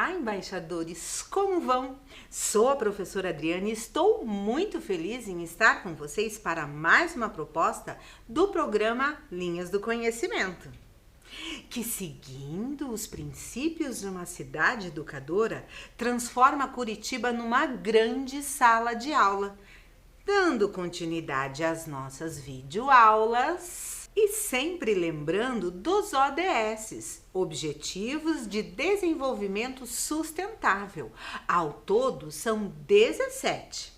Olá, embaixadores, como vão? Sou a professora Adriana e estou muito feliz em estar com vocês para mais uma proposta do programa Linhas do Conhecimento, que, seguindo os princípios de uma cidade educadora, transforma Curitiba numa grande sala de aula, dando continuidade às nossas videoaulas e sempre lembrando dos ODS, Objetivos de Desenvolvimento Sustentável. Ao todo, são 17.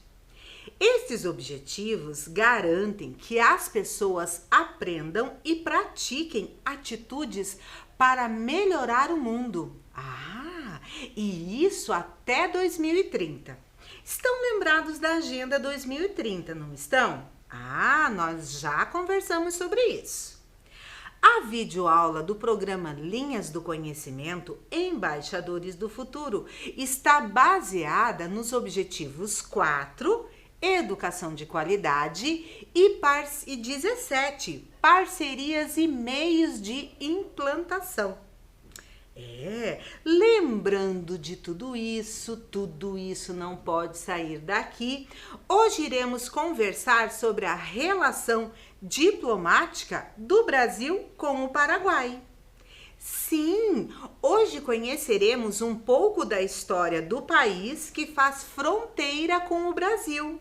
Estes objetivos garantem que as pessoas aprendam e pratiquem atitudes para melhorar o mundo. E isso até 2030. Estão lembrados da Agenda 2030, não estão? Nós já conversamos sobre isso. A videoaula do programa Linhas do Conhecimento Embaixadores do Futuro está baseada nos objetivos 4, Educação de Qualidade, e 17, Parcerias e Meios de Implantação. Lembrando de tudo isso não pode sair daqui. Hoje iremos conversar sobre a relação diplomática do Brasil com o Paraguai. Sim, hoje conheceremos um pouco da história do país que faz fronteira com o Brasil.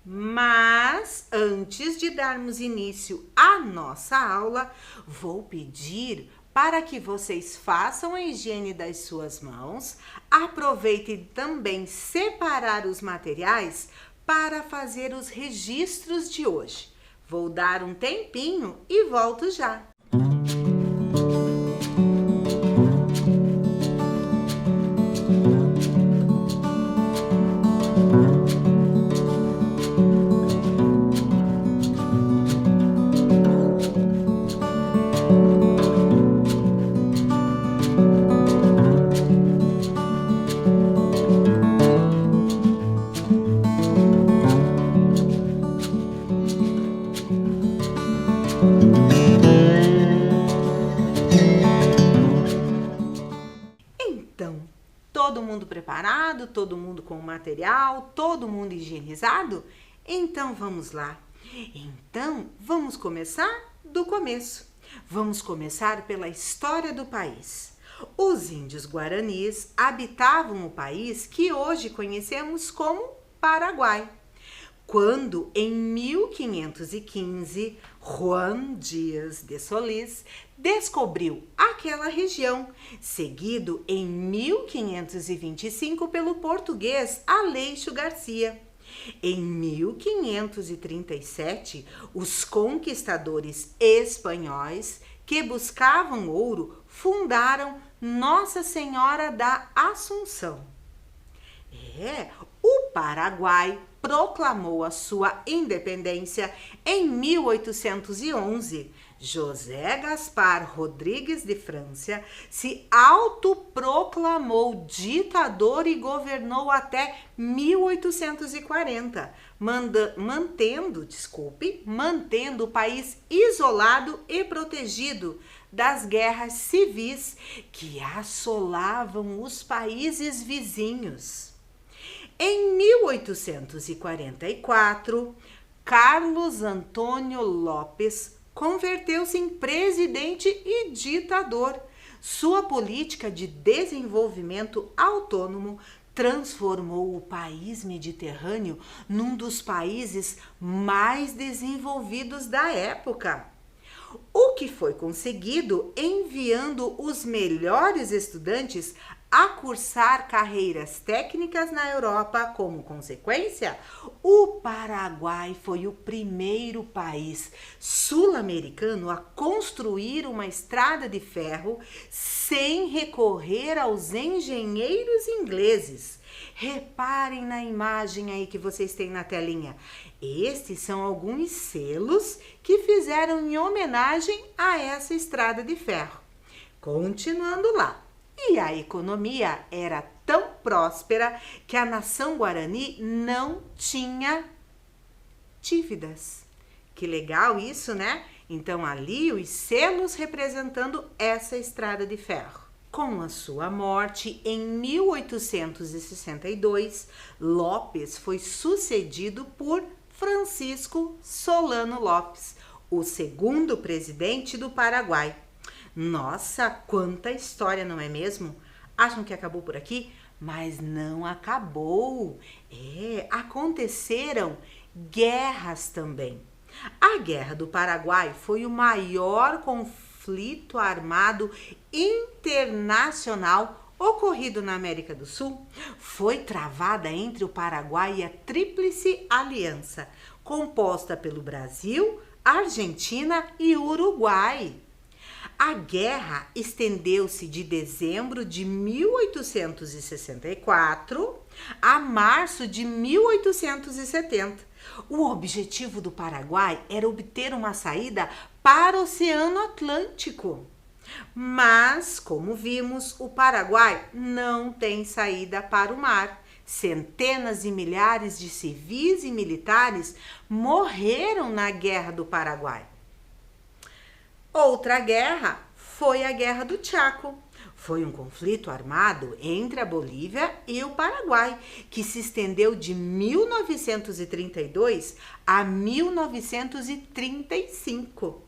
Mas, antes de darmos início à nossa aula, vou pedir para que vocês façam a higiene das suas mãos, aproveitem também separar os materiais para fazer os registros de hoje. Vou dar um tempinho e volto já. Todo mundo preparado? Todo mundo com o material? Todo mundo higienizado? Então vamos lá. Vamos começar do começo. Vamos começar pela história do país. Os índios guaranis habitavam o país que hoje conhecemos como Paraguai. Quando, em 1515, Juan Dias de Solís descobriu aquela região, seguido em 1525 pelo português Aleixo Garcia. Em 1537, os conquistadores espanhóis que buscavam ouro fundaram Nossa Senhora da Assunção. O Paraguai proclamou a sua independência em 1811. José Gaspar Rodrigues de França se autoproclamou ditador e governou até 1840, mantendo o país isolado e protegido das guerras civis que assolavam os países vizinhos. Em 1844, Carlos Antônio Lopes converteu-se em presidente e ditador. Sua política de desenvolvimento autônomo transformou o país mediterrâneo num dos países mais desenvolvidos da época. O que foi conseguido enviando os melhores estudantes a cursar carreiras técnicas na Europa. Como consequência, o Paraguai foi o primeiro país sul-americano a construir uma estrada de ferro sem recorrer aos engenheiros ingleses. Reparem na imagem aí que vocês têm na telinha. Estes são alguns selos que fizeram em homenagem a essa estrada de ferro. Continuando lá. E a economia era tão próspera que a nação guarani não tinha dívidas. Que legal isso, né? Então ali os selos representando essa estrada de ferro. Com a sua morte em 1862, Lopes foi sucedido por Francisco Solano Lopes, o segundo presidente do Paraguai. Nossa, quanta história, não é mesmo? Acham que acabou por aqui? Mas não acabou. Aconteceram guerras também. A Guerra do Paraguai foi o maior conflito armado internacional ocorrido na América do Sul. Foi travada entre o Paraguai e a Tríplice Aliança, composta pelo Brasil, Argentina e Uruguai. A guerra estendeu-se de dezembro de 1864 a março de 1870. O objetivo do Paraguai era obter uma saída para o Oceano Atlântico. Mas, como vimos, o Paraguai não tem saída para o mar. Centenas de milhares de civis e militares morreram na Guerra do Paraguai. Outra guerra foi a Guerra do Chaco. Foi um conflito armado entre a Bolívia e o Paraguai, que se estendeu de 1932 a 1935.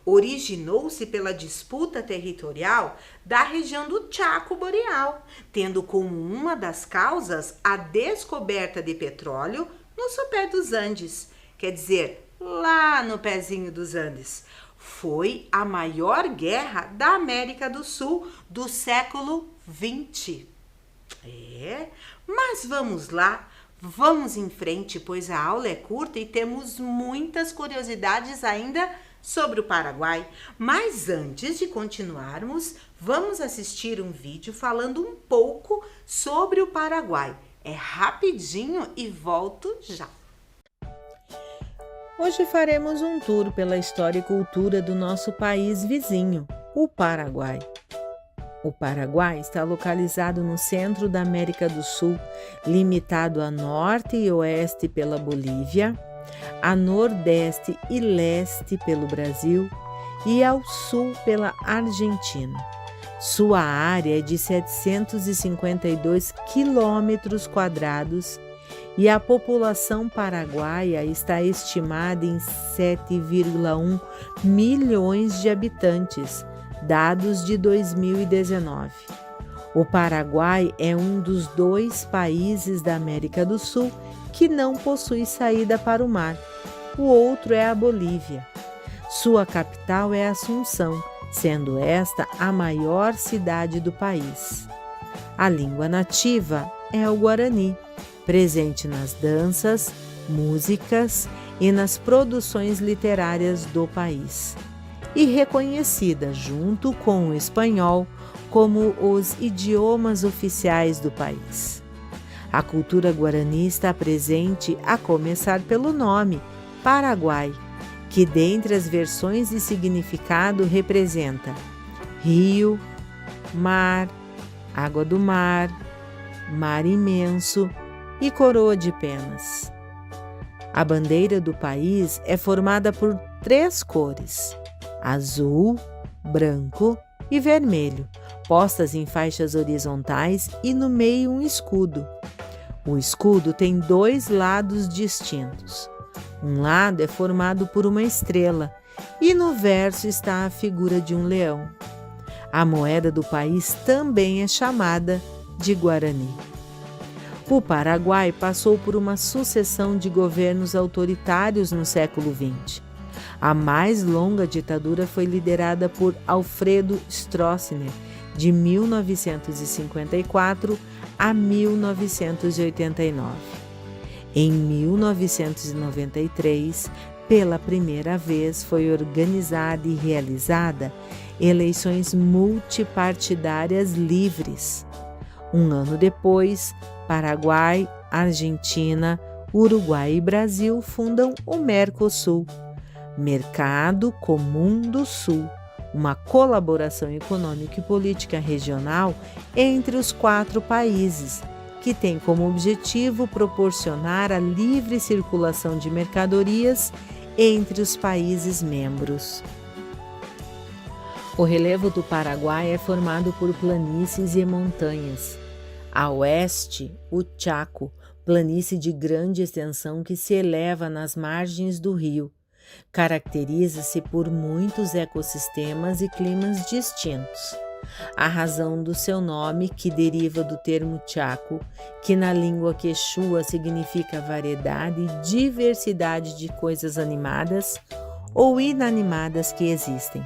Originou-se pela disputa territorial da região do Chaco Boreal, tendo como uma das causas a descoberta de petróleo no sopé dos Andes, quer dizer, lá no pezinho dos Andes. Foi a maior guerra da América do Sul do século XX. Mas vamos lá, vamos em frente, pois a aula é curta e temos muitas curiosidades ainda sobre o Paraguai. Mas antes de continuarmos, vamos assistir um vídeo falando um pouco sobre o Paraguai. É rapidinho e volto já. Hoje faremos um tour pela história e cultura do nosso país vizinho, o Paraguai. O Paraguai está localizado no centro da América do Sul, limitado a norte e oeste pela Bolívia, a nordeste e leste pelo Brasil e ao sul pela Argentina. Sua área é de 752 quilômetros quadrados e a população paraguaia está estimada em 7,1 milhões de habitantes, dados de 2019. O Paraguai é um dos 2 países da América do Sul que não possui saída para o mar. O outro é a Bolívia. Sua capital é Assunção, sendo esta a maior cidade do país. A língua nativa é o Guarani, presente nas danças, músicas e nas produções literárias do país, e reconhecida junto com o espanhol como os idiomas oficiais do país. A cultura guarani está presente a começar pelo nome, Paraguai, que dentre as versões de significado representa rio, mar, água do mar, mar imenso e coroa de penas. A bandeira do país é formada por 3 cores: azul, branco e vermelho, postas em faixas horizontais e no meio um escudo. O escudo tem 2 lados distintos. Um lado é formado por uma estrela e no verso está a figura de um leão. A moeda do país também é chamada de Guarani. O Paraguai passou por uma sucessão de governos autoritários no século XX. A mais longa ditadura foi liderada por Alfredo Stroessner, de 1954 a 1989. Em 1993, pela primeira vez, foi organizada e realizada eleições multipartidárias livres. Um ano depois, Paraguai, Argentina, Uruguai e Brasil fundam o Mercosul, Mercado Comum do Sul, uma colaboração econômica e política regional entre os 4 países, que tem como objetivo proporcionar a livre circulação de mercadorias entre os países membros. O relevo do Paraguai é formado por planícies e montanhas. A oeste, o Chaco, planície de grande extensão que se eleva nas margens do rio. Caracteriza-se por muitos ecossistemas e climas distintos. A razão do seu nome, que deriva do termo Chaco, que na língua quechua significa variedade e diversidade de coisas animadas ou inanimadas que existem.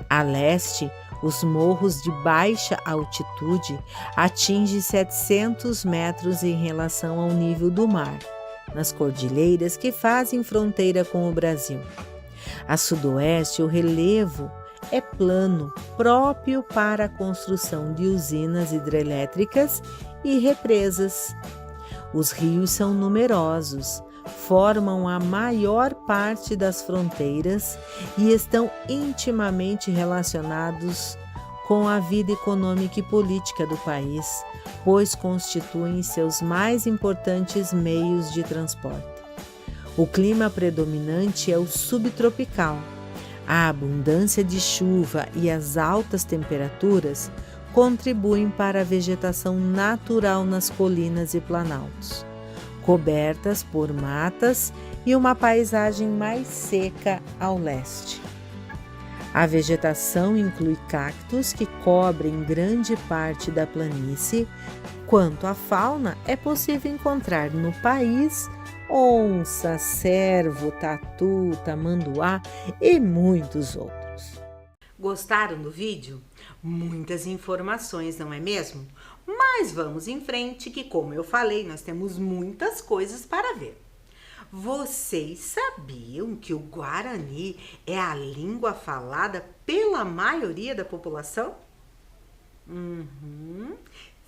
A leste, os morros de baixa altitude atingem 700 metros em relação ao nível do mar, nas cordilheiras que fazem fronteira com o Brasil. A sudoeste, o relevo é plano, próprio para a construção de usinas hidrelétricas e represas. Os rios são numerosos, formam a maior parte das fronteiras e estão intimamente relacionados com a vida econômica e política do país, pois constituem seus mais importantes meios de transporte. O clima predominante é o subtropical. A abundância de chuva e as altas temperaturas contribuem para a vegetação natural nas colinas e planaltos, cobertas por matas e uma paisagem mais seca ao leste. A vegetação inclui cactos que cobrem grande parte da planície. Quanto à fauna, é possível encontrar no país onça, cervo, tatu, tamanduá e muitos outros. Gostaram do vídeo? Muitas informações, não é mesmo? Mas vamos em frente que, como eu falei, nós temos muitas coisas para ver. Vocês sabiam que o Guarani é a língua falada pela maioria da população?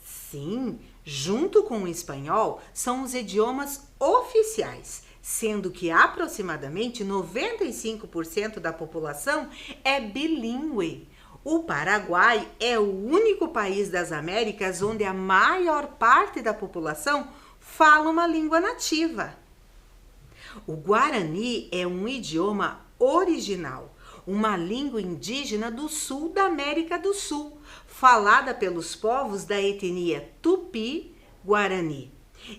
Sim, junto com o espanhol, são os idiomas oficiais, sendo que aproximadamente 95% da população é bilíngue. O Paraguai é o único país das Américas onde a maior parte da população fala uma língua nativa. O Guarani é um idioma original, uma língua indígena do sul da América do Sul, falada pelos povos da etnia Tupi-Guarani.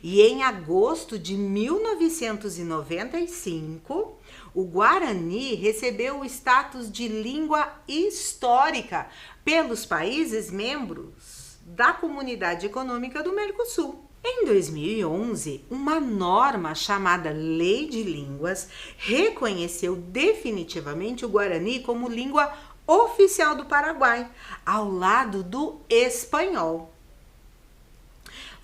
E em agosto de 1995, o Guarani recebeu o status de língua histórica pelos países membros da Comunidade Econômica do Mercosul. Em 2011, uma norma chamada Lei de Línguas reconheceu definitivamente o Guarani como língua oficial do Paraguai, ao lado do espanhol.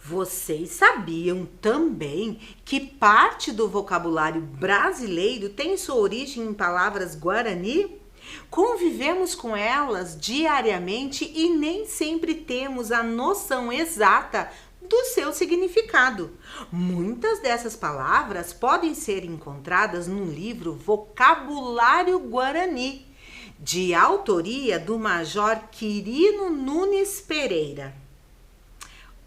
Vocês sabiam também que parte do vocabulário brasileiro tem sua origem em palavras guarani? Convivemos com elas diariamente e nem sempre temos a noção exata do seu significado. Muitas dessas palavras podem ser encontradas no livro Vocabulário Guarani, de autoria do Major Quirino Nunes Pereira.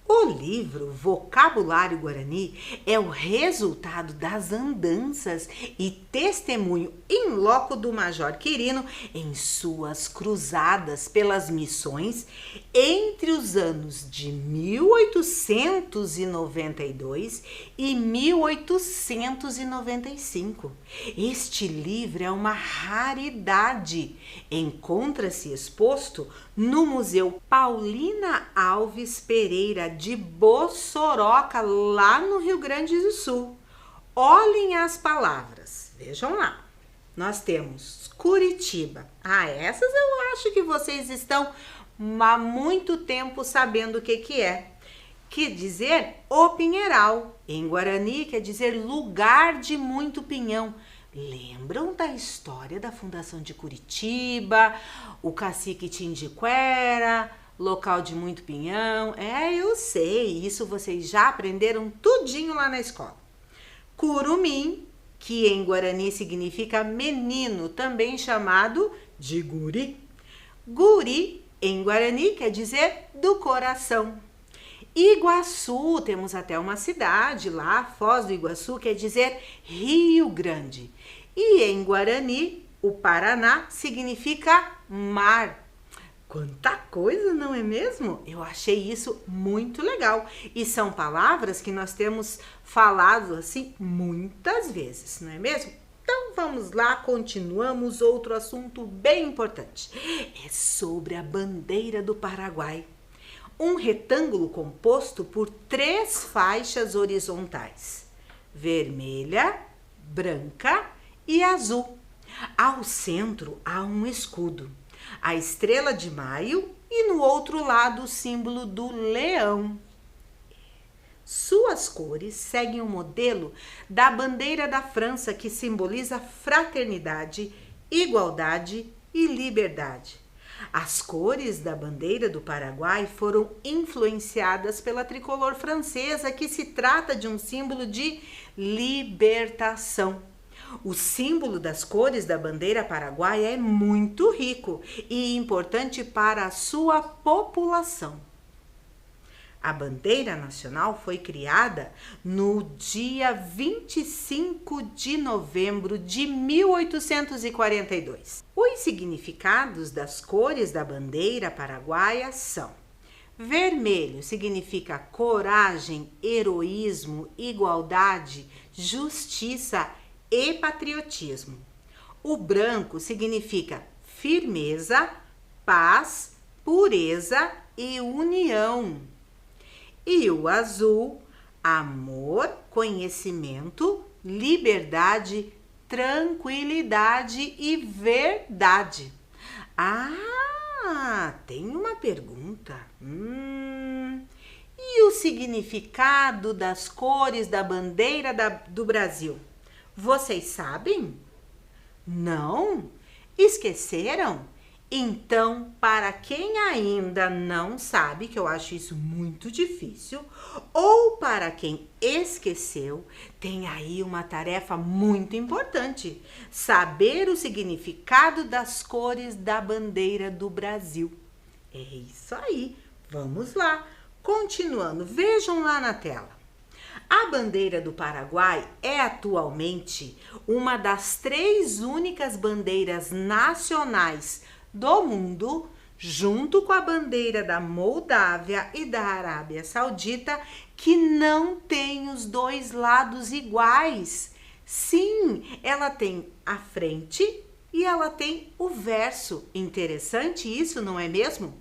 O livro Vocabulário Guarani é o resultado das andanças e testemunho in loco do Major Quirino em suas cruzadas pelas missões entre os anos de 1892 e 1895. Este livro é uma raridade. Encontra-se exposto no Museu Paulina Alves Pereira de Bossoroca, lá no Rio Grande do Sul. Olhem as palavras, vejam lá. Nós temos Curitiba. Essas eu acho que vocês estão há muito tempo sabendo o que é. Quer dizer o pinheiral. Em Guarani quer dizer lugar de muito pinhão. Lembram da história da fundação de Curitiba, o cacique Tindiquera, local de muito pinhão? Eu sei, isso vocês já aprenderam tudinho lá na escola. Curumim, que em Guarani significa menino, também chamado de guri. Guri, em Guarani, quer dizer do coração. Iguaçu, temos até uma cidade lá, Foz do Iguaçu, quer dizer Rio Grande. E em Guarani, O Paraná significa mar. Quanta coisa, não é mesmo? Eu achei isso muito legal. E são palavras que nós temos falado assim muitas vezes, não é mesmo? Então vamos lá, continuamos outro assunto bem importante. É sobre a bandeira do Paraguai. Um retângulo composto por 3 faixas horizontais: vermelha, branca e azul. Ao centro há um escudo, a estrela de maio, e no outro lado o símbolo do leão. Suas cores seguem o modelo da bandeira da França, que simboliza fraternidade, igualdade e liberdade. As cores da bandeira do Paraguai foram influenciadas pela tricolor francesa, que se trata de um símbolo de libertação. O símbolo das cores da bandeira paraguaia é muito rico e importante para a sua população. A bandeira nacional foi criada no dia 25 de novembro de 1842. Os significados das cores da bandeira paraguaia são: vermelho significa coragem, heroísmo, igualdade, justiça e patriotismo. O branco significa firmeza, paz, pureza e união. E o azul, amor, conhecimento, liberdade, tranquilidade e verdade. Ah, tem uma pergunta. E o significado das cores da bandeira do Brasil? Vocês sabem? Não? Esqueceram? Então, para quem ainda não sabe, que eu acho isso muito difícil, ou para quem esqueceu, tem aí uma tarefa muito importante: saber o significado das cores da bandeira do Brasil. É isso aí. Vamos lá. Continuando, vejam lá na tela. A bandeira do Paraguai é atualmente uma das 3 únicas bandeiras nacionais do mundo, junto com a bandeira da Moldávia e da Arábia Saudita, que não tem os 2 lados iguais. Sim, ela tem a frente e ela tem o verso. Interessante isso, não é mesmo?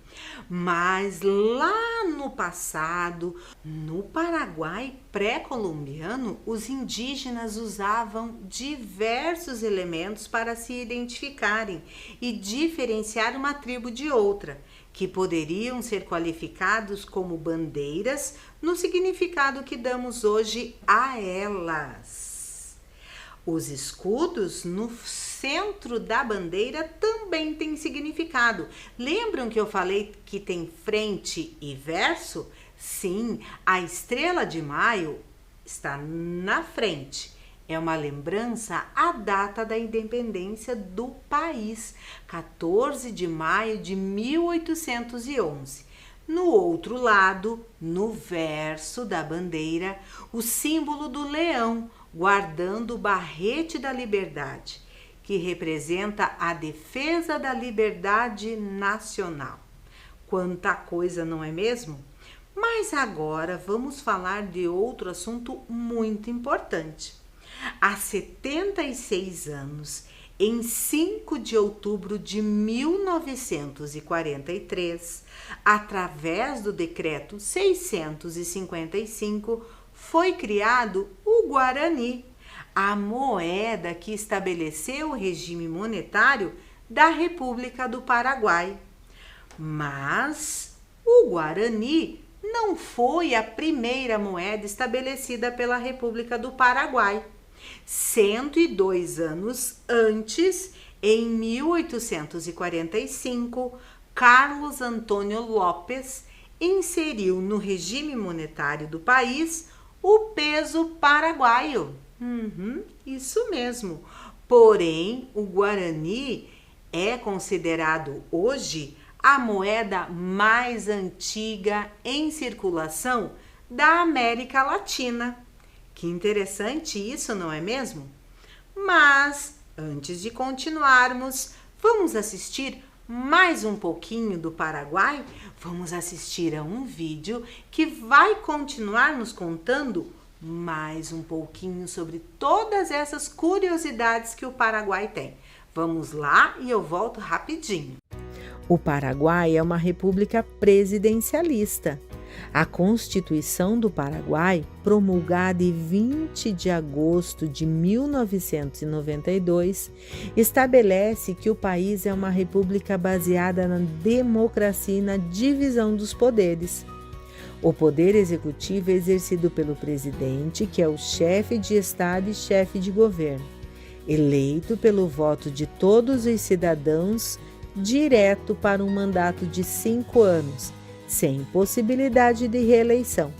Mas lá no passado, no Paraguai pré-colombiano, os indígenas usavam diversos elementos para se identificarem e diferenciar uma tribo de outra, que poderiam ser qualificados como bandeiras no significado que damos hoje a elas. Os escudos no centro da bandeira também têm significado. Lembram que eu falei que tem frente e verso? Sim, a estrela de maio está na frente. É uma lembrança à data da independência do país, 14 de maio de 1811. No outro lado, no verso da bandeira, o símbolo do leão, guardando o barrete da liberdade, que representa a defesa da liberdade nacional. Quanta coisa, não é mesmo? Mas agora vamos falar de outro assunto muito importante. Há 76 anos, em 5 de outubro de 1943, através do Decreto 655, foi criado o Guarani, a moeda que estabeleceu o regime monetário da República do Paraguai. Mas o Guarani não foi a primeira moeda estabelecida pela República do Paraguai. 102 anos antes, em 1845, Carlos Antônio Lopes inseriu no regime monetário do país o peso paraguaio. Isso mesmo. Porém, o Guarani é considerado hoje a moeda mais antiga em circulação da América Latina. Que interessante isso, não é mesmo? Mas Antes de continuarmos, vamos assistir mais um pouquinho do Paraguai? Vamos assistir a um vídeo que vai continuar nos contando mais um pouquinho sobre todas essas curiosidades que o Paraguai tem. Vamos lá e eu volto rapidinho. O Paraguai é uma república presidencialista. A Constituição do Paraguai, promulgada em 20 de agosto de 1992, estabelece que o país é uma república baseada na democracia e na divisão dos poderes. O poder executivo é exercido pelo presidente, que é o chefe de Estado e chefe de governo, eleito pelo voto de todos os cidadãos, direto para um mandato de 5 anos, sem possibilidade de reeleição.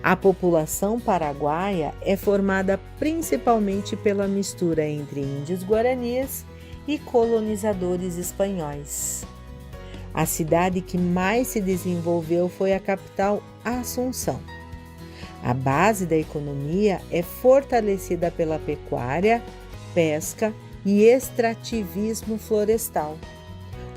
A população paraguaia é formada principalmente pela mistura entre índios guaranis e colonizadores espanhóis. A cidade que mais se desenvolveu foi a capital, Assunção. A base da economia é fortalecida pela pecuária, pesca e extrativismo florestal.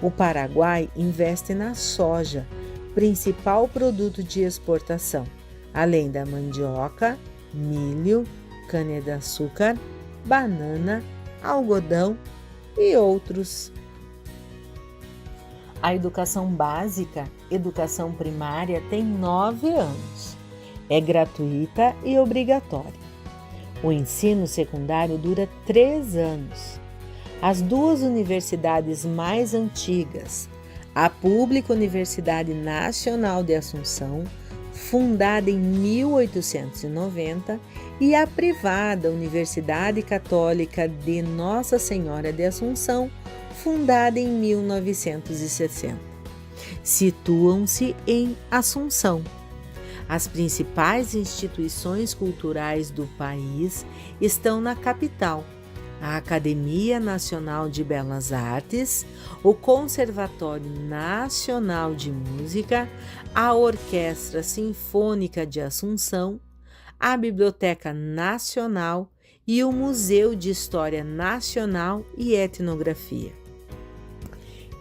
O Paraguai investe na soja, principal produto de exportação, além da mandioca, milho, cana-de-açúcar, banana, algodão e outros. A educação básica, educação primária, tem 9 anos. É gratuita e obrigatória. O ensino secundário dura 3 anos. As 2 universidades mais antigas, a Pública Universidade Nacional de Assunção, fundada em 1890, e a privada Universidade Católica de Nossa Senhora de Assunção, fundada em 1960. Situam-se em Assunção. As principais instituições culturais do país estão na capital: a Academia Nacional de Belas Artes, o Conservatório Nacional de Música, a Orquestra Sinfônica de Assunção, a Biblioteca Nacional e o Museu de História Nacional e Etnografia.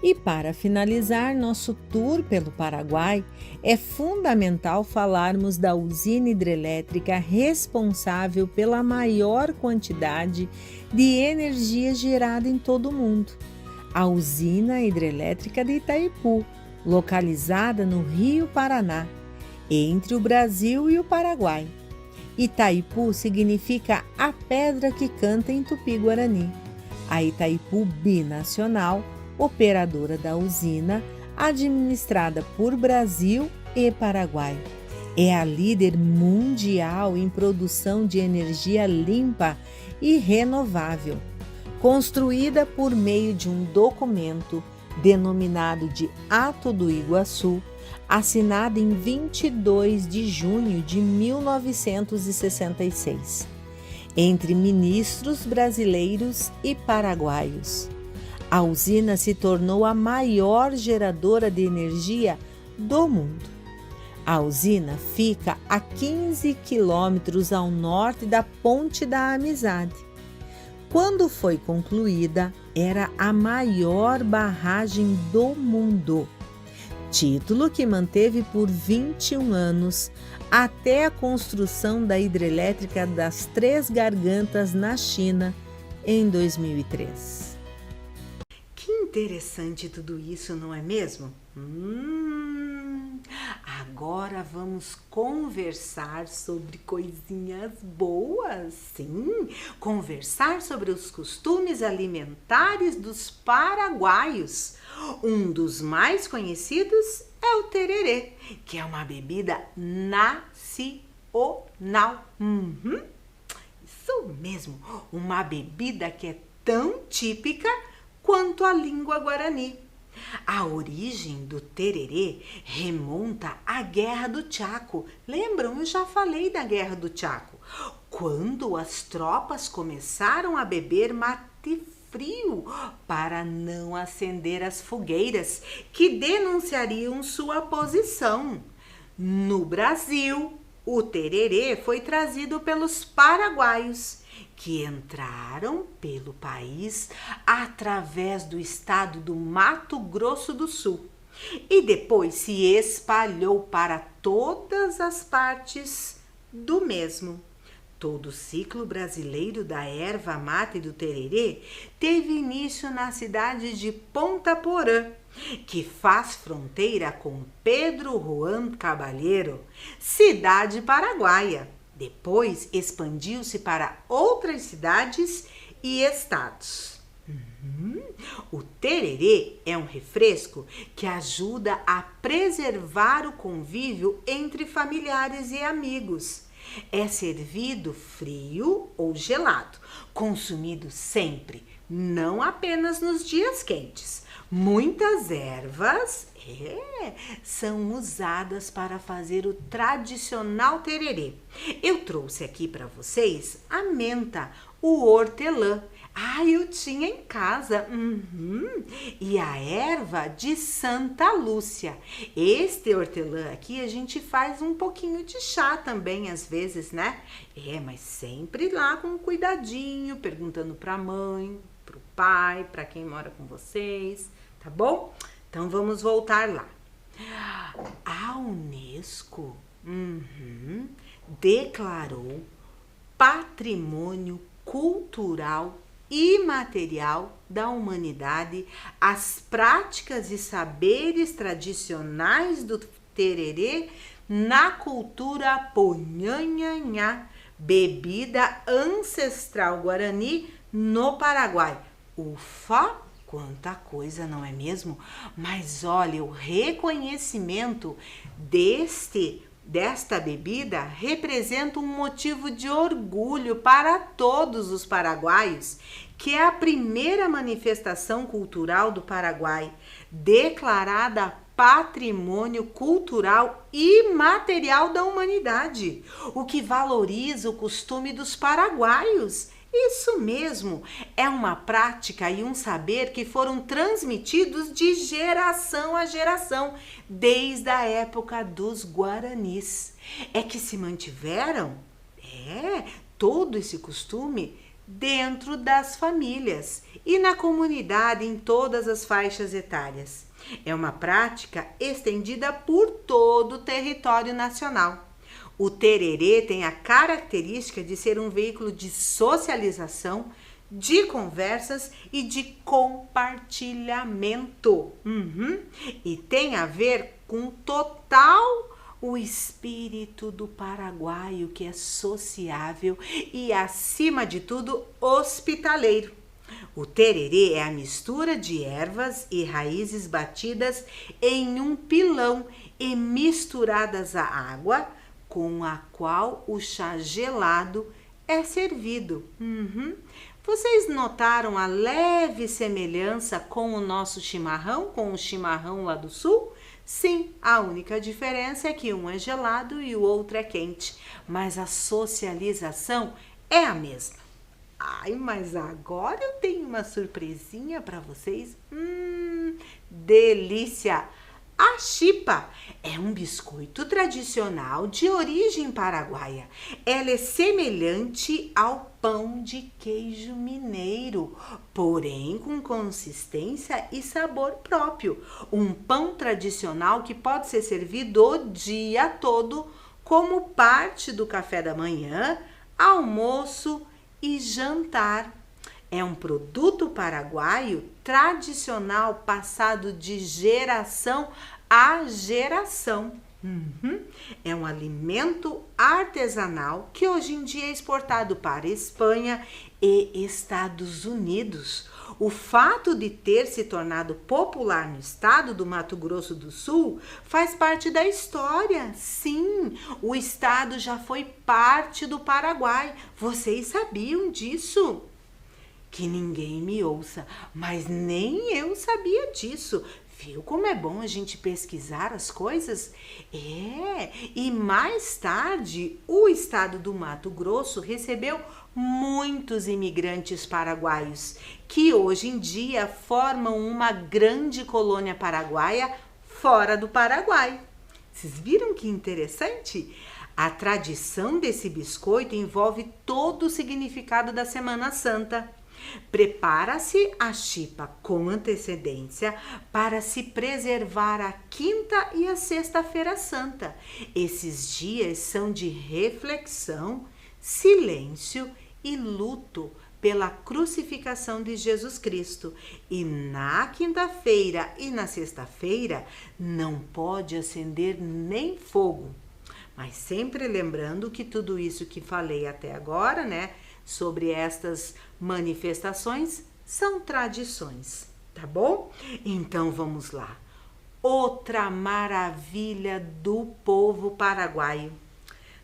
E para finalizar nosso tour pelo Paraguai, é fundamental falarmos da usina hidrelétrica responsável pela maior quantidade de energia gerada em todo o mundo, a usina hidrelétrica de Itaipu, localizada no Rio Paraná, entre o Brasil e o Paraguai. Itaipu significa a pedra que canta em Tupi-Guarani. A Itaipu Binacional, operadora da usina, administrada por Brasil e Paraguai. É a líder mundial em produção de energia limpa e renovável, construída por meio de um documento denominado de Ato do Iguaçu, assinado em 22 de junho de 1966, entre ministros brasileiros e paraguaios. A usina se tornou a maior geradora de energia do mundo. A usina fica a 15 quilômetros ao norte da Ponte da Amizade. Quando foi concluída, era a maior barragem do mundo, título que manteve por 21 anos, até a construção da hidrelétrica das Três Gargantas na China, em 2003. Interessante tudo isso, não é mesmo? Agora vamos conversar sobre coisinhas boas, sim, conversar sobre os costumes alimentares dos paraguaios. Um dos mais conhecidos é o tererê, que é uma bebida nacional. Isso mesmo, uma bebida que é tão típica quanto a língua guarani. A origem do tererê remonta à Guerra do Chaco. Lembram? Eu já falei da Guerra do Chaco. Quando as tropas começaram a beber mate frio para não acender as fogueiras que denunciariam sua posição. No Brasil, O tererê foi trazido pelos paraguaios, que entraram pelo país através do estado do Mato Grosso do Sul e depois se espalhou para todas as partes do mesmo. Todo o ciclo brasileiro da erva mate e do tererê teve início na cidade de Ponta Porã, que faz fronteira com Pedro Juan Caballero, cidade paraguaia. Depois expandiu-se para outras cidades e estados. O tererê é um refresco que ajuda a preservar o convívio entre familiares e amigos. É servido frio ou gelado, consumido sempre, não apenas nos dias quentes. Muitas ervas são usadas para fazer o tradicional tererê. Eu trouxe aqui para vocês a menta, o hortelã. Eu tinha em casa. E a erva de Santa Lúcia. Este hortelã aqui a gente faz um pouquinho de chá também às vezes, né? Mas sempre lá com cuidadinho, perguntando para a mãe, para o pai, para quem mora com vocês, tá bom? Então vamos voltar lá. A Unesco declarou Patrimônio Cultural imaterial da humanidade as práticas e saberes tradicionais do tererê na cultura Ponhanhanhá, bebida ancestral guarani no Paraguai. Ufa, quanta coisa, não é mesmo? Mas olha, o reconhecimento desta bebida representa um motivo de orgulho para todos os paraguaios, que é a primeira manifestação cultural do Paraguai, declarada Patrimônio Cultural Imaterial da Humanidade, o que valoriza o costume dos paraguaios. Isso mesmo, é uma prática e um saber que foram transmitidos de geração a geração, desde a época dos guaranis. É que se mantiveram, todo esse costume dentro das famílias e na comunidade em todas as faixas etárias. É uma prática estendida por todo o território nacional. O tererê tem a característica de ser um veículo de socialização, de conversas e de compartilhamento. E tem a ver com o espírito do paraguaio, que é sociável e, acima de tudo, hospitaleiro. O tererê é a mistura de ervas e raízes batidas em um pilão e misturadas à água, com a qual o chá gelado é servido. Vocês notaram a leve semelhança com o nosso chimarrão, com o chimarrão lá do sul? Sim, a única diferença é que um é gelado e o outro é quente, mas a socialização é a mesma. Mas agora eu tenho uma surpresinha para vocês. Delícia! A chipa é um biscoito tradicional de origem paraguaia. Ela é semelhante ao pão de queijo mineiro, porém com consistência e sabor próprio. Um pão tradicional que pode ser servido o dia todo como parte do café da manhã, almoço e jantar. É um produto paraguaio tradicional passado de geração a geração. É um alimento artesanal que hoje em dia é exportado para Espanha e Estados Unidos. O fato de ter se tornado popular no estado do Mato Grosso do Sul faz parte da história. Sim, o estado já foi parte do Paraguai. Vocês sabiam disso? Que ninguém me ouça, mas nem eu sabia disso. Viu como é bom a gente pesquisar as coisas? E mais tarde, o estado do Mato Grosso recebeu muitos imigrantes paraguaios, que hoje em dia formam uma grande colônia paraguaia fora do Paraguai. Vocês viram que interessante? A tradição desse biscoito envolve todo o significado da Semana Santa. Prepara-se a chipa com antecedência para se preservar a quinta e a sexta-feira santa. Esses dias são de reflexão, silêncio e luto pela crucificação de Jesus Cristo. E na quinta-feira e na sexta-feira não pode acender nem fogo. Mas sempre lembrando que tudo isso que falei até agora, né, sobre estas manifestações, são tradições, tá bom? Então vamos lá. Outra maravilha do povo paraguaio.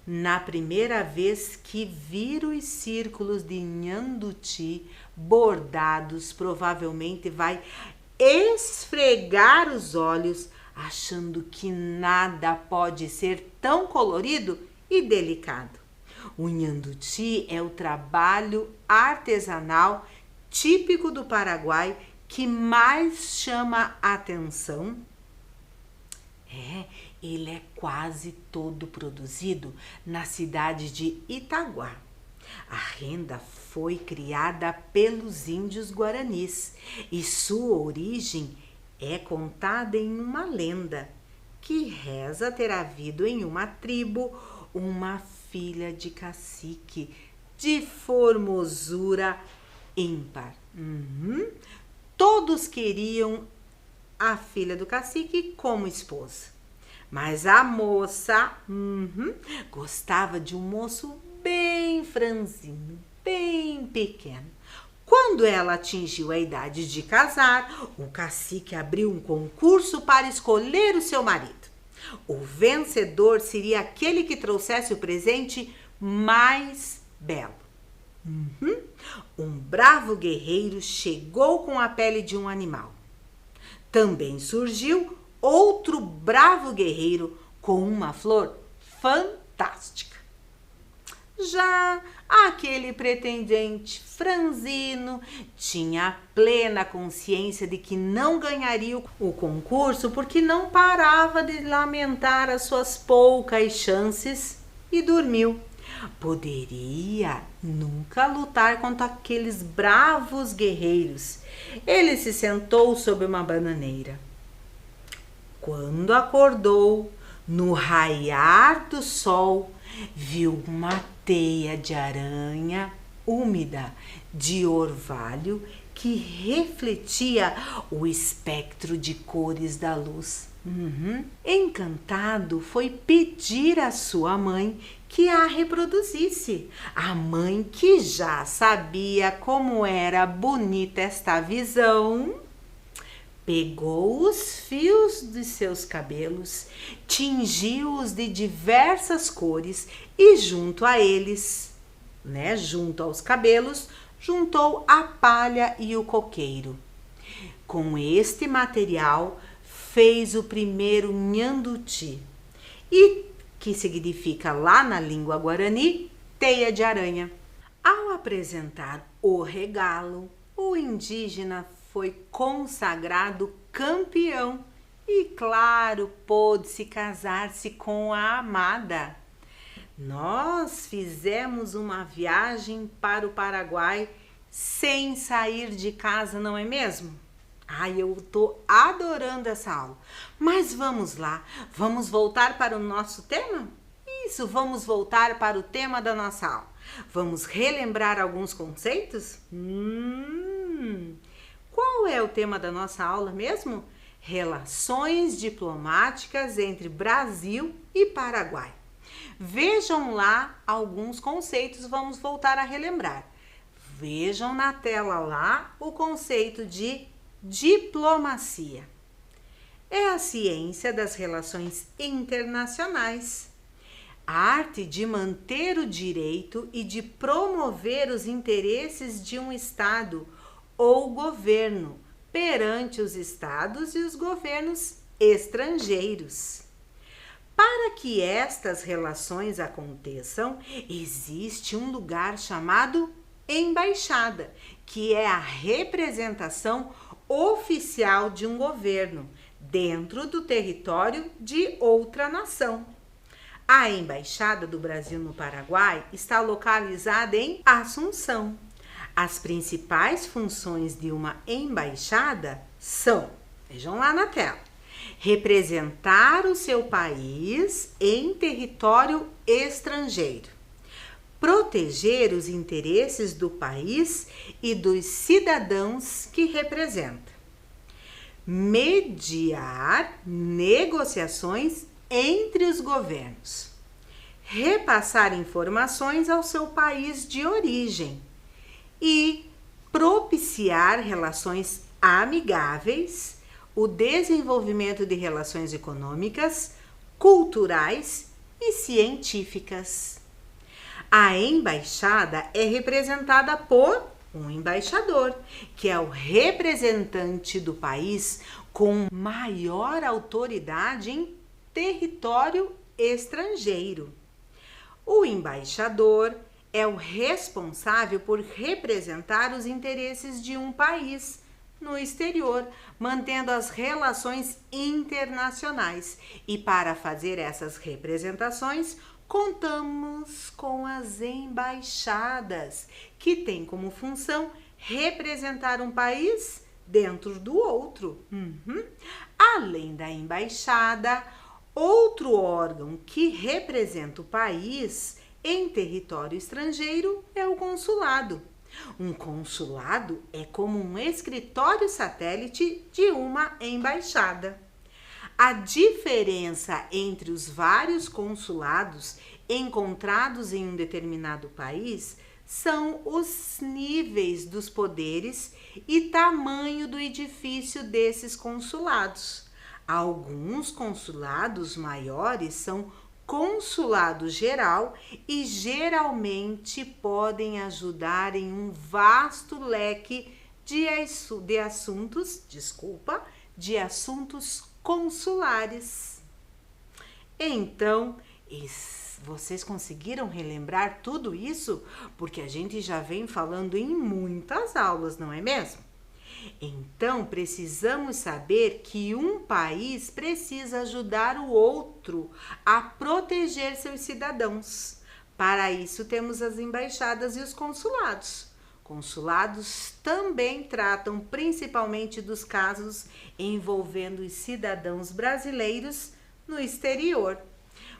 Na primeira vez que vir os círculos de nhanduti bordados, provavelmente vai esfregar os olhos, achando que nada pode ser tão colorido e delicado. O nhanduti é o trabalho artesanal típico do Paraguai que mais chama a atenção. Ele é quase todo produzido na cidade de Itaguá. A renda foi criada pelos índios guaranis e sua origem é contada em uma lenda que reza ter havido em uma tribo uma filha de cacique de formosura ímpar. Todos queriam a filha do cacique como esposa, mas a moça gostava de um moço bem franzino, bem pequeno. Quando ela atingiu a idade de casar, o cacique abriu um concurso para escolher o seu marido. O vencedor seria aquele que trouxesse o presente mais belo. Um bravo guerreiro chegou com a pele de um animal. Também surgiu outro bravo guerreiro com uma flor fantástica. Já aquele pretendente franzino tinha plena consciência de que não ganharia o concurso porque não parava de lamentar as suas poucas chances e dormiu. Poderia nunca lutar contra aqueles bravos guerreiros. Ele se sentou sob uma bananeira. Quando acordou, no raiar do sol, viu uma teia de aranha úmida de orvalho que refletia o espectro de cores da luz. Encantado, foi pedir à sua mãe que a reproduzisse. A mãe, que já sabia como era bonita esta visão, pegou os fios de seus cabelos, tingiu-os de diversas cores e junto a eles, junto aos cabelos, juntou a palha e o coqueiro. Com este material, fez o primeiro nhanduti, e que significa lá na língua guarani, teia de aranha. Ao apresentar o regalo, o indígena foi consagrado campeão e, claro, pôde-se casar-se com a amada. Nós fizemos uma viagem para o Paraguai sem sair de casa, não é mesmo? Eu tô adorando essa aula. Mas vamos lá, vamos voltar para o nosso tema? Isso, vamos voltar para o tema da nossa aula. Vamos relembrar alguns conceitos? Qual é o tema da nossa aula mesmo? Relações diplomáticas entre Brasil e Paraguai. Vejam lá alguns conceitos, vamos voltar a relembrar. Vejam na tela lá o conceito de diplomacia. É a ciência das relações internacionais, a arte de manter o direito e de promover os interesses de um Estado ou governo perante os estados e os governos estrangeiros. Para que estas relações aconteçam, existe um lugar chamado embaixada, que é a representação oficial de um governo dentro do território de outra nação. A Embaixada do Brasil no Paraguai está localizada em Assunção. As principais funções de uma embaixada são, vejam lá na tela, representar o seu país em território estrangeiro, proteger os interesses do país e dos cidadãos que representa, mediar negociações entre os governos, repassar informações ao seu país de origem e propiciar relações amigáveis, o desenvolvimento de relações econômicas, culturais e científicas. A embaixada é representada por um embaixador, que é o representante do país com maior autoridade em território estrangeiro. O embaixador é o responsável por representar os interesses de um país no exterior, mantendo as relações internacionais. E para fazer essas representações, contamos com as embaixadas, que têm como função representar um país dentro do outro. Além da embaixada, outro órgão que representa o país em território estrangeiro é o consulado. Um consulado é como um escritório satélite de uma embaixada. A diferença entre os vários consulados encontrados em um determinado país são os níveis dos poderes e tamanho do edifício desses consulados. Alguns consulados maiores são consulado geral e geralmente podem ajudar em um vasto leque de assuntos consulares. Então, vocês conseguiram relembrar tudo isso? Porque a gente já vem falando em muitas aulas, não é mesmo? Então, precisamos saber que um país precisa ajudar o outro a proteger seus cidadãos. Para isso, temos as embaixadas e os consulados. Consulados também tratam principalmente dos casos envolvendo os cidadãos brasileiros no exterior,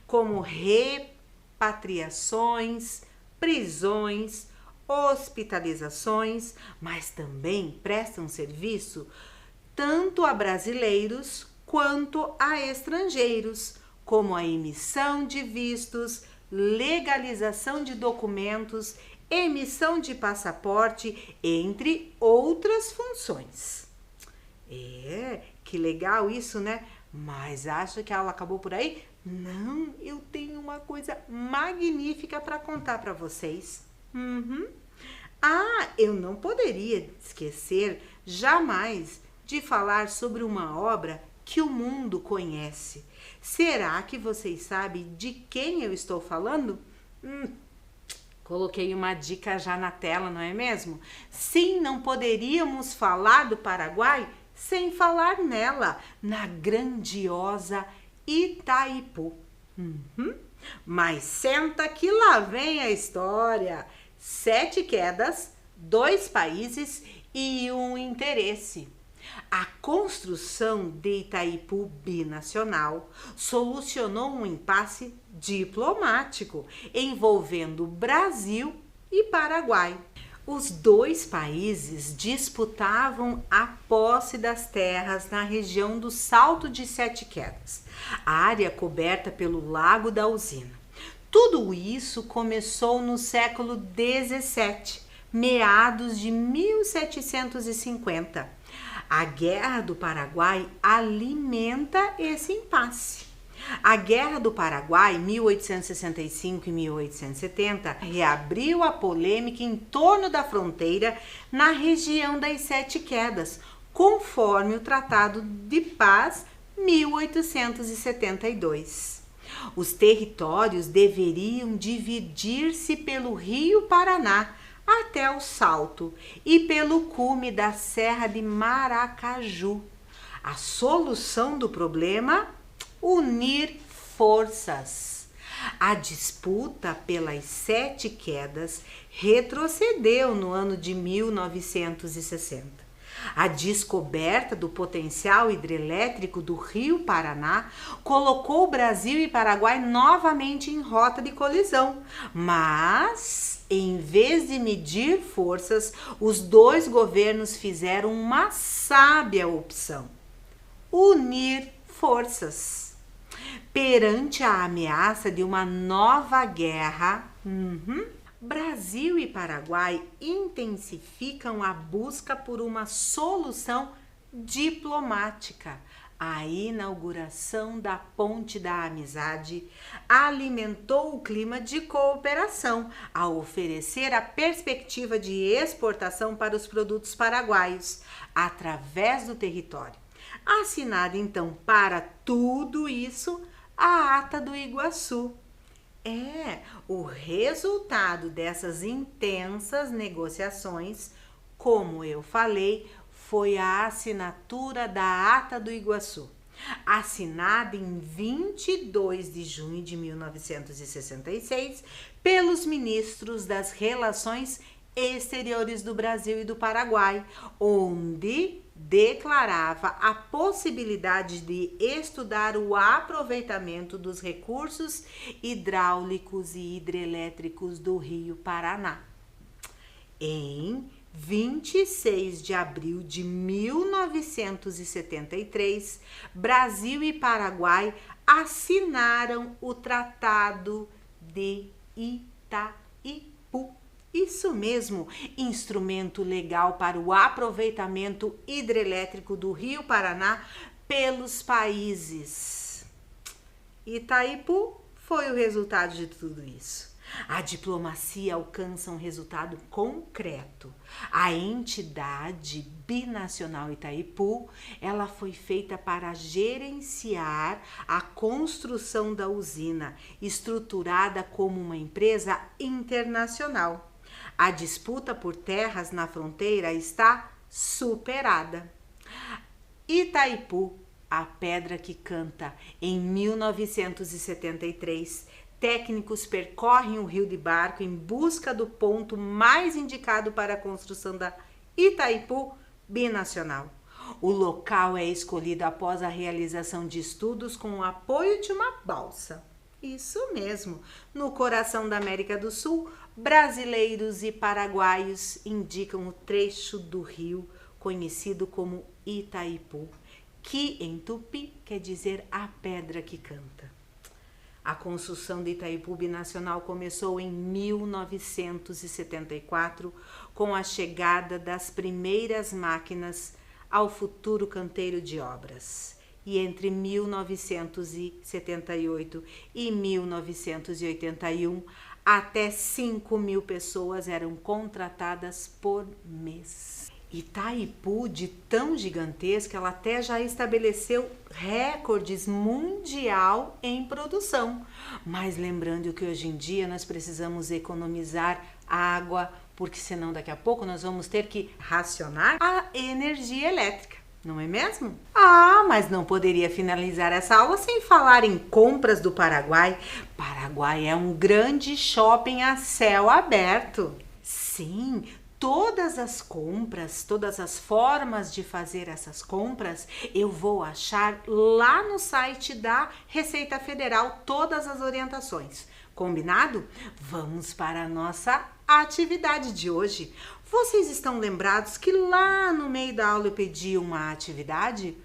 como repatriações, prisões, hospitalizações, mas também prestam serviço tanto a brasileiros quanto a estrangeiros, como a emissão de vistos, legalização de documentos, emissão de passaporte, entre outras funções. Que legal isso, né? Mas acha que a aula acabou por aí? Não, eu tenho uma coisa magnífica para contar para vocês. Eu não poderia esquecer jamais de falar sobre uma obra que o mundo conhece. Será que vocês sabem de quem eu estou falando? Coloquei uma dica já na tela, não é mesmo? Sim, não poderíamos falar do Paraguai sem falar nela, na grandiosa Itaipu. Mas senta que lá vem a história. 7 quedas, 2 países e um interesse. A construção de Itaipu binacional solucionou um impasse diplomático envolvendo Brasil e Paraguai. Os 2 países disputavam a posse das terras na região do Salto de 7 Quedas, a área coberta pelo Lago da Usina. Tudo isso começou no século XVII, meados de 1750. A Guerra do Paraguai alimenta esse impasse. A Guerra do Paraguai, 1865 e 1870, reabriu a polêmica em torno da fronteira na região das 7 Quedas, conforme o Tratado de Paz 1872. Os territórios deveriam dividir-se pelo Rio Paraná até o Salto e pelo cume da Serra de Maracaju. A solução do problema? Unir forças. A disputa pelas 7 quedas retrocedeu no ano de 1960. A descoberta do potencial hidrelétrico do Rio Paraná colocou o Brasil e Paraguai novamente em rota de colisão, mas em vez de medir forças, os dois governos fizeram uma sábia opção: unir forças. Perante a ameaça de uma nova guerra, Brasil e Paraguai intensificam a busca por uma solução diplomática. A inauguração da Ponte da Amizade alimentou o clima de cooperação, ao oferecer a perspectiva de exportação para os produtos paraguaios, através do território. Assinada então para tudo isso a Ata do Iguaçu. O resultado dessas intensas negociações, como eu falei, foi a assinatura da Ata do Iguaçu, assinada em 22 de junho de 1966 pelos ministros das Relações Exteriores do Brasil e do Paraguai, onde declarava a possibilidade de estudar o aproveitamento dos recursos hidráulicos e hidrelétricos do Rio Paraná. Em 26 de abril de 1973, Brasil e Paraguai assinaram o Tratado de Itaipu. Isso mesmo, instrumento legal para o aproveitamento hidrelétrico do Rio Paraná pelos países. Itaipu foi o resultado de tudo isso. A diplomacia alcança um resultado concreto. A entidade binacional Itaipu, ela foi feita para gerenciar a construção da usina, estruturada como uma empresa internacional. A disputa por terras na fronteira está superada. Itaipu, a pedra que canta. Em 1973, técnicos percorrem o rio de barco em busca do ponto mais indicado para a construção da Itaipu binacional. O local é escolhido após a realização de estudos com o apoio de uma balsa. Isso mesmo, no coração da América do Sul, brasileiros e paraguaios indicam o trecho do rio conhecido como Itaipu, que em tupi quer dizer a pedra que canta. A construção de Itaipu binacional começou em 1974 com a chegada das primeiras máquinas ao futuro canteiro de obras. E entre 1978 e 1981, até 5.000 pessoas eram contratadas por mês. Itaipu, de tão gigantesca, ela até já estabeleceu recordes mundial em produção. Mas lembrando que hoje em dia nós precisamos economizar água, porque senão daqui a pouco nós vamos ter que racionar a energia elétrica. Não é mesmo? Mas não poderia finalizar essa aula sem falar em compras do Paraguai. Paraguai é um grande shopping a céu aberto. Sim, todas as compras, todas as formas de fazer essas compras, eu vou achar lá no site da Receita Federal todas as orientações. Combinado? Vamos para a nossa atividade de hoje. Vocês estão lembrados que lá no meio da aula eu pedi uma atividade?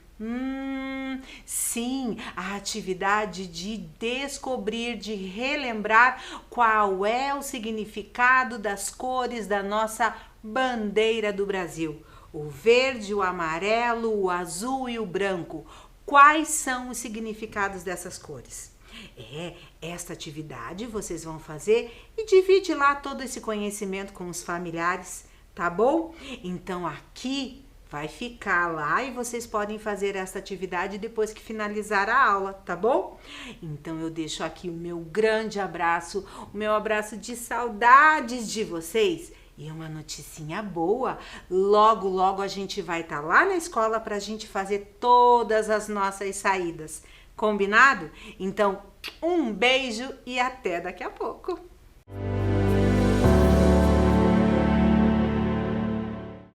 Sim, a atividade de descobrir, de relembrar qual é o significado das cores da nossa bandeira do Brasil. O verde, o amarelo, o azul e o branco. Quais são os significados dessas cores? Esta atividade vocês vão fazer e divide lá todo esse conhecimento com os familiares, tá bom? Então aqui vai ficar lá e vocês podem fazer essa atividade depois que finalizar a aula, tá bom? Então eu deixo aqui o meu grande abraço, o meu abraço de saudades de vocês. E uma noticinha boa, logo, logo a gente vai estar lá na escola para a gente fazer todas as nossas saídas. Combinado? Então, um beijo e até daqui a pouco!